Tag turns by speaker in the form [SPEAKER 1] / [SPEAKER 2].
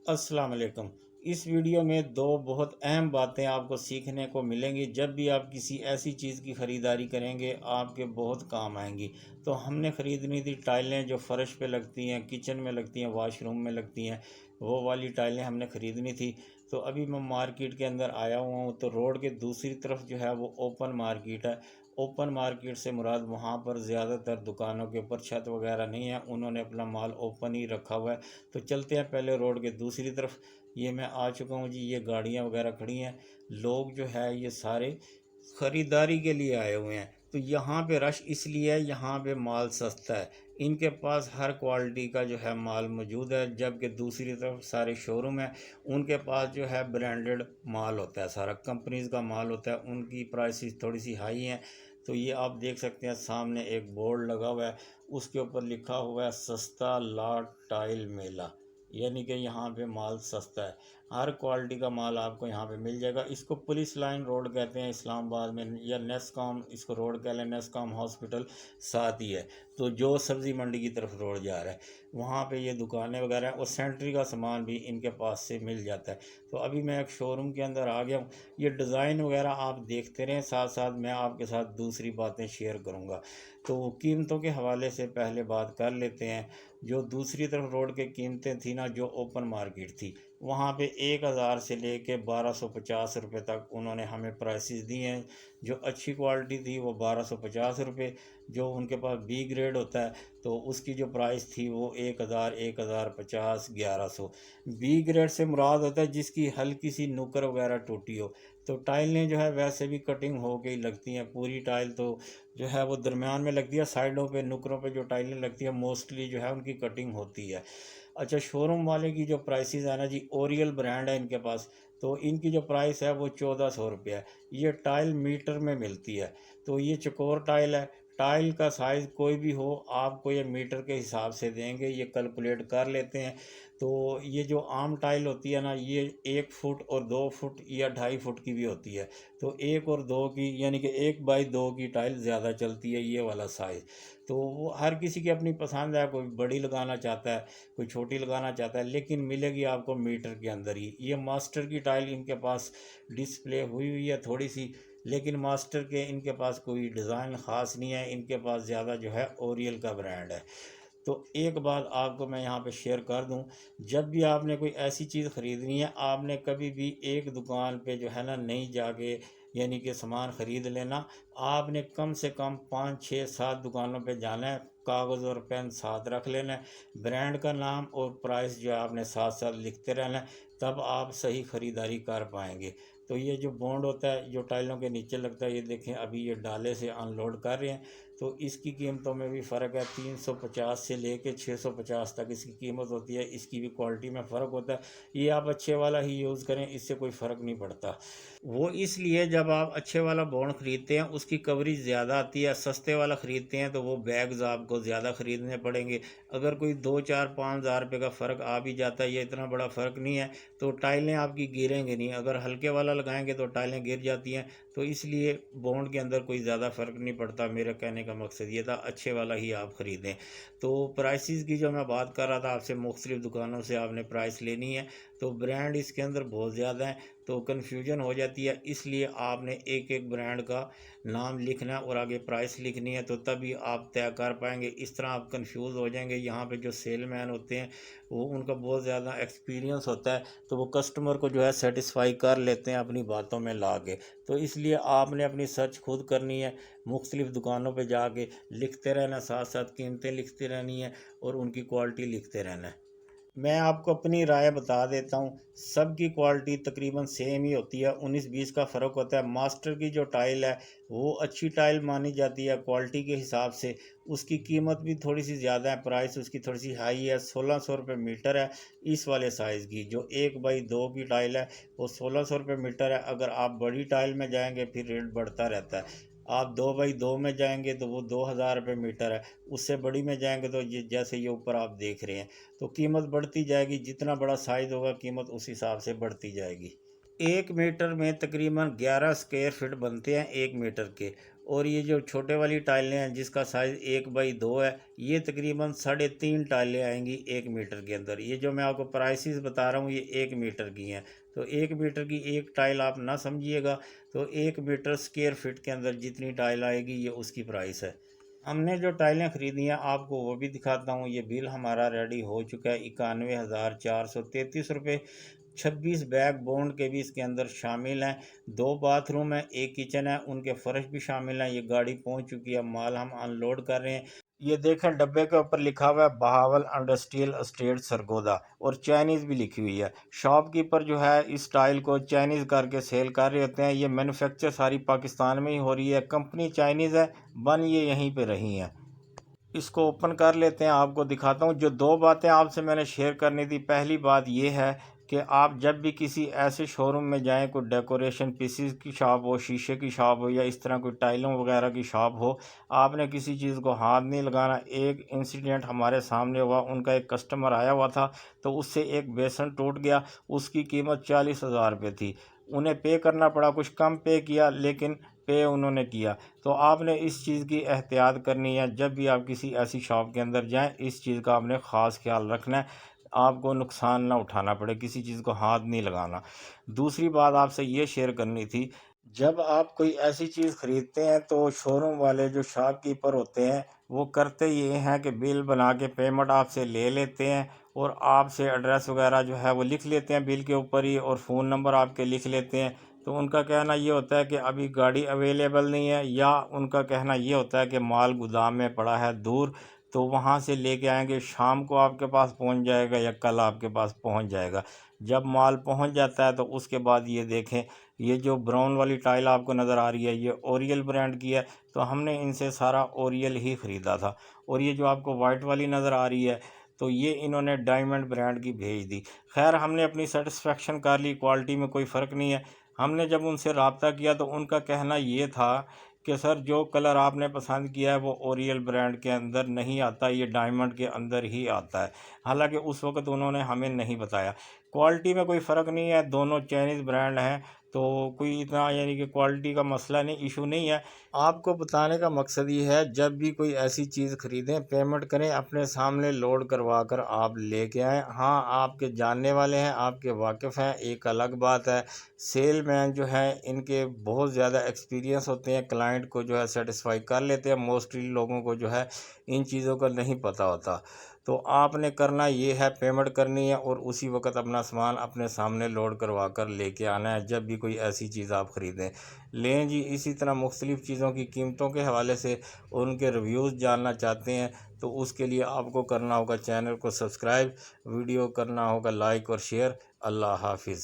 [SPEAKER 1] अस्सलाम वालेकुम। इस वीडियो में दो बहुत अहम बातें आपको सीखने को मिलेंगी। जब भी आप किसी ऐसी चीज़ की ख़रीदारी करेंगे आपके बहुत काम आएंगी। तो हमने ख़रीदनी थी टाइलें जो फ़र्श पे लगती हैं, किचन में लगती हैं, वाशरूम में लगती हैं, वो वाली टाइलें हमने ख़रीदनी थी। तो अभी मैं मार्केट के अंदर आया हुआ हूँ। तो रोड के दूसरी तरफ जो है वो ओपन मार्केट है। ओपन मार्केट से मुराद वहाँ पर ज़्यादातर दुकानों के ऊपर छत वगैरह नहीं है, उन्होंने अपना माल ओपन ही रखा हुआ है। तो चलते हैं पहले रोड के दूसरी तरफ। ये मैं आ चुका हूँ जी। ये गाड़ियाँ वगैरह खड़ी हैं, लोग जो है ये सारे ख़रीदारी के लिए आए हुए हैं। तो यहाँ पे रश इसलिए है, यहाँ पे माल सस्ता है, इनके पास हर क्वालिटी का जो है माल मौजूद है। जबकि दूसरी तरफ सारे शोरूम हैं, उनके पास जो है ब्रांडेड माल होता है, सारा कंपनीज़ का माल होता है, उनकी प्राइसेस थोड़ी सी हाई हैं। तो ये आप देख सकते हैं सामने एक बोर्ड लगा हुआ है, उसके ऊपर लिखा हुआ है सस्ता लाट टाइल मेला। यानी कि यहाँ पे माल सस्ता है, हर क्वालिटी का माल आपको यहाँ पे मिल जाएगा। इसको पुलिस लाइन रोड कहते हैं इस्लामाबाद में, या नेस्कॉम इसको रोड कह लें, नेस्कॉम हॉस्पिटल साथ ही है। तो जो सब्ज़ी मंडी की तरफ रोड जा रहा है वहाँ पे ये दुकानें वगैरह हैं, और सेंट्री का सामान भी इनके पास से मिल जाता है। तो अभी मैं एक शोरूम के अंदर आ गया हूँ। ये डिज़ाइन वगैरह आप देखते रहें, साथ साथ मैं आपके साथ दूसरी बातें शेयर करूँगा। तो कीमतों के हवाले से पहले बात कर लेते हैं। जो दूसरी तरफ रोड की कीमतें थी ना, जो ओपन मार्केट थी, वहाँ पे 1000 से लेके 1250 रुपये तक उन्होंने हमें प्राइसेस दिए हैं। जो अच्छी क्वालिटी थी वो 1250 रुपये, जो उनके पास बी ग्रेड होता है तो उसकी जो प्राइस थी वो 1000, 1050, 1100। बी ग्रेड से मुराद होता है जिसकी हल्की सी नुकर वगैरह टूटी हो। तो टाइलें जो है वैसे भी कटिंग हो के ही लगती हैं, पूरी टाइल तो जो है वो दरमियान में लगती है, साइडों पे नुकरों पे जो टाइलें लगती है मोस्टली जो है उनकी कटिंग होती है। अच्छा, शोरूम वाले की जो प्राइसेस है ना जी, ओरियल ब्रांड है इनके पास, तो इनकी जो प्राइस है वो 1400 रुपये है। ये टाइल मीटर में मिलती है। तो ये चकोर टाइल है, टाइल का साइज़ कोई भी हो आपको ये मीटर के हिसाब से देंगे, ये कैलकुलेट कर लेते हैं। तो ये जो आम टाइल होती है ना, ये 1 फुट और 2 फुट या 2.5 फुट की भी होती है। तो 1 और 2 की यानी कि 1 बाई 2 की टाइल ज़्यादा चलती है, ये वाला साइज़। तो वो हर किसी की अपनी पसंद है, कोई बड़ी लगाना चाहता है, कोई छोटी लगाना चाहता है, लेकिन मिलेगी आपको मीटर के अंदर ही। ये मास्टर की टाइल इनके पास डिस्प्ले हुई हुई है थोड़ी सी, लेकिन मास्टर के इनके पास कोई डिज़ाइन ख़ास नहीं है, इनके पास ज़्यादा जो है ओरियल का ब्रांड है। तो एक बात आपको मैं यहाँ पे शेयर कर दूँ, जब भी आपने कोई ऐसी चीज़ ख़रीदनी है, आपने कभी भी एक दुकान पे जो है ना नहीं जाके यानी कि सामान ख़रीद लेना। आपने कम से कम 5, 6, 7 दुकानों पे जाना है, कागज़ और पेन साथ रख लेना है, ब्रांड का नाम और प्राइस जो है आपने साथ साथ लिखते रहना है, तब आप सही ख़रीदारी कर पाएंगे। तो ये जो बॉन्ड होता है जो टाइलों के नीचे लगता है, ये देखें अभी ये डाले से अनलोड कर रहे हैं। तो इसकी कीमतों में भी फ़र्क है, 350 से लेके 650 तक इसकी कीमत होती है। इसकी भी क्वालिटी में फ़र्क होता है। ये आप अच्छे वाला ही यूज़ करें, इससे कोई फ़र्क नहीं पड़ता। वो इसलिए जब आप अच्छे वाला बॉन्ड ख़रीदते हैं उसकी कवरेज ज़्यादा आती है, सस्ते वाला ख़रीदते हैं तो वो बैग्स आपको ज़्यादा ख़रीदने पड़ेंगे। अगर कोई 2, 4, 5 हज़ार रुपये का फ़र्क आ भी जाता है, ये इतना बड़ा फ़र्क नहीं है, तो टाइलें आपकी गिरेंगे नहीं। अगर हल्के वाला लगाएंगे तो टाइलें गिर जाती हैं। तो इसलिए बॉन्ड के अंदर कोई ज़्यादा फ़र्क नहीं पड़ता। मेरा कहने का मकसद ये था, अच्छे वाला ही आप ख़रीदें। तो प्राइसेस की जो मैं बात कर रहा था आपसे, मुख्तलिफ़ दुकानों से आपने प्राइस लेनी है, तो ब्रांड इसके अंदर बहुत ज़्यादा हैं, तो कन्फ्यूजन हो जाती है। इसलिए आपने एक एक ब्रांड का नाम लिखना है और आगे प्राइस लिखनी है, तो तभी आप तय कर पाएंगे। इस तरह आप कंफ्यूज हो जाएंगे। यहाँ पे जो सेलमैन होते हैं वो उनका बहुत ज़्यादा एक्सपीरियंस होता है, तो वो कस्टमर को जो है सेटिस्फाई कर लेते हैं अपनी बातों में ला के। तो इसलिए आपने अपनी सर्च खुद करनी है, मुख्तलिफ़ दुकानों पे जाके लिखते रहना, साथ साथ कीमतें लिखती रहनी है और उनकी क्वालिटी लिखते रहना है। मैं आपको अपनी राय बता देता हूँ, सबकी क्वालिटी तकरीबन सेम ही होती है, 19-20 का फ़र्क होता है। मास्टर की जो टाइल है वो अच्छी टाइल मानी जाती है क्वालिटी के हिसाब से। उसकी कीमत भी थोड़ी सी ज़्यादा है, प्राइस उसकी थोड़ी सी हाई है, 1600 रुपये मीटर है। इस वाले साइज़ की जो 1 बाई 2 की टाइल है वो 1600 रुपये मीटर है। अगर आप बड़ी टाइल में जाएंगे फिर रेट बढ़ता रहता है। आप 2 बाई 2 में जाएंगे तो वो 2000 रुपये मीटर है। उससे बड़ी में जाएंगे तो ये जैसे ये ऊपर आप देख रहे हैं, तो कीमत बढ़ती जाएगी। जितना बड़ा साइज़ होगा कीमत उस हिसाब से बढ़ती जाएगी। 1 मीटर में तकरीबन 11 स्क्वायर फीट बनते हैं 1 मीटर के। और ये जो छोटे वाली टाइलें हैं जिसका साइज़ 1x2 है, ये तकरीबन 3.5 टाइलें आएंगी 1 मीटर के अंदर। ये जो मैं आपको प्राइसेस बता रहा हूँ ये 1 मीटर की हैं। तो 1 मीटर की एक टाइल आप ना समझिएगा, तो 1 मीटर स्क्वायर फीट के अंदर जितनी टाइल आएगी ये उसकी प्राइस है। हमने जो टाइलें ख़रीदी हैं आपको वो भी दिखाता हूँ। ये बिल हमारा रेडी हो चुका है 91,433 रुपये। 26 बैक बॉन्ड के भी इसके अंदर शामिल हैं। 2 बाथरूम हैं, एक किचन है, उनके फ़र्श भी शामिल हैं। ये गाड़ी पहुंच चुकी है, माल हम अनलोड कर रहे हैं। ये देखें डब्बे के ऊपर लिखा हुआ है बहावल इंडस्ट्रियल एस्टेट सरगोदा, और चाइनीज़ भी लिखी हुई है। शॉपकीपर जो है इस टाइल को चाइनीज़ करके सेल कर रहे होते हैं। ये मैन्युफैक्चर सारी पाकिस्तान में ही हो रही है, कंपनी चाइनीज़ है, बन ये यहीं पे रही हैं। इसको ओपन कर लेते हैं, आपको दिखाता हूँ। जो 2 बातें आपसे मैंने शेयर करनी थी, पहली बात ये है कि आप जब भी किसी ऐसे शोरूम में जाएं, कोई डेकोरेशन पीसीस की शॉप हो, शीशे की शॉप हो, या इस तरह कोई टाइलों वगैरह की शॉप हो, आपने किसी चीज़ को हाथ नहीं लगाना। एक इंसिडेंट हमारे सामने हुआ, उनका एक कस्टमर आया हुआ था, तो उससे एक बेसन टूट गया, उसकी कीमत 40,000 रुपये थी। उन्हें पे करना पड़ा, कुछ कम पे किया लेकिन पे उन्होंने किया। तो आपने इस चीज़ की एहतियात करनी है। जब भी आप किसी ऐसी शॉप के अंदर जाएं, इस चीज़ का आपने ख़ास ख्याल रखना है, आपको नुकसान ना उठाना पड़े, किसी चीज़ को हाथ नहीं लगाना। दूसरी बात आपसे ये शेयर करनी थी, जब आप कोई ऐसी चीज़ ख़रीदते हैं तो शोरूम वाले जो शॉपकीपर होते हैं वो करते ये हैं कि बिल बना के पेमेंट आपसे ले लेते हैं, और आपसे एड्रेस वगैरह जो है वो लिख लेते हैं बिल के ऊपर ही, और फ़ोन नंबर आपके लिख लेते हैं। तो उनका कहना ये होता है कि अभी गाड़ी अवेलेबल नहीं है, या उनका कहना ये होता है कि माल गोदाम में पड़ा है दूर, तो वहाँ से लेके आएंगे, शाम को आपके पास पहुँच जाएगा या कल आपके पास पहुँच जाएगा। जब माल पहुँच जाता है तो उसके बाद ये देखें, ये जो ब्राउन वाली टाइल आपको नज़र आ रही है ये ओरियल ब्रांड की है, तो हमने इनसे सारा ओरियल ही ख़रीदा था। और ये जो आपको वाइट वाली नज़र आ रही है, तो ये इन्होंने डायमंड ब्रांड की भेज दी। खैर हमने अपनी सेटिस्फेक्शन कर ली, क्वालिटी में कोई फ़र्क नहीं है। हमने जब उनसे रब्ता किया तो उनका कहना ये था कि सर जो कलर आपने पसंद किया है वो ओरियल ब्रांड के अंदर नहीं आता, ये डायमंड के अंदर ही आता है। हालांकि उस वक्त उन्होंने हमें नहीं बताया। क्वालिटी में कोई फ़र्क नहीं है, दोनों चाइनीज़ ब्रांड हैं, तो कोई इतना यानी कि क्वालिटी का मसला नहीं, इशू नहीं है। आपको बताने का मकसद ये है, जब भी कोई ऐसी चीज़ ख़रीदें, पेमेंट करें, अपने सामने लोड करवा कर आप लेके आएँ। हाँ, आपके जानने वाले हैं, आपके वाकिफ़ हैं, एक अलग बात है। सेलमैन जो है इनके बहुत ज़्यादा एक्सपीरियंस होते हैं, क्लाइंट को जो है सेटिस्फाई कर लेते हैं। मोस्टली लोगों को जो है इन चीज़ों का नहीं पता होता। तो आपने करना ये है, पेमेंट करनी है और उसी वक्त अपना सामान अपने सामने लोड करवा कर लेके आना है जब भी कोई ऐसी चीज़ आप ख़रीदें। लें जी, इसी तरह मुख्तलिफ़ चीज़ों की कीमतों के हवाले से और उनके रिव्यूज़ जानना चाहते हैं तो उसके लिए आपको करना होगा चैनल को सब्सक्राइब, वीडियो करना होगा लाइक और शेयर। अल्लाह हाफिज़।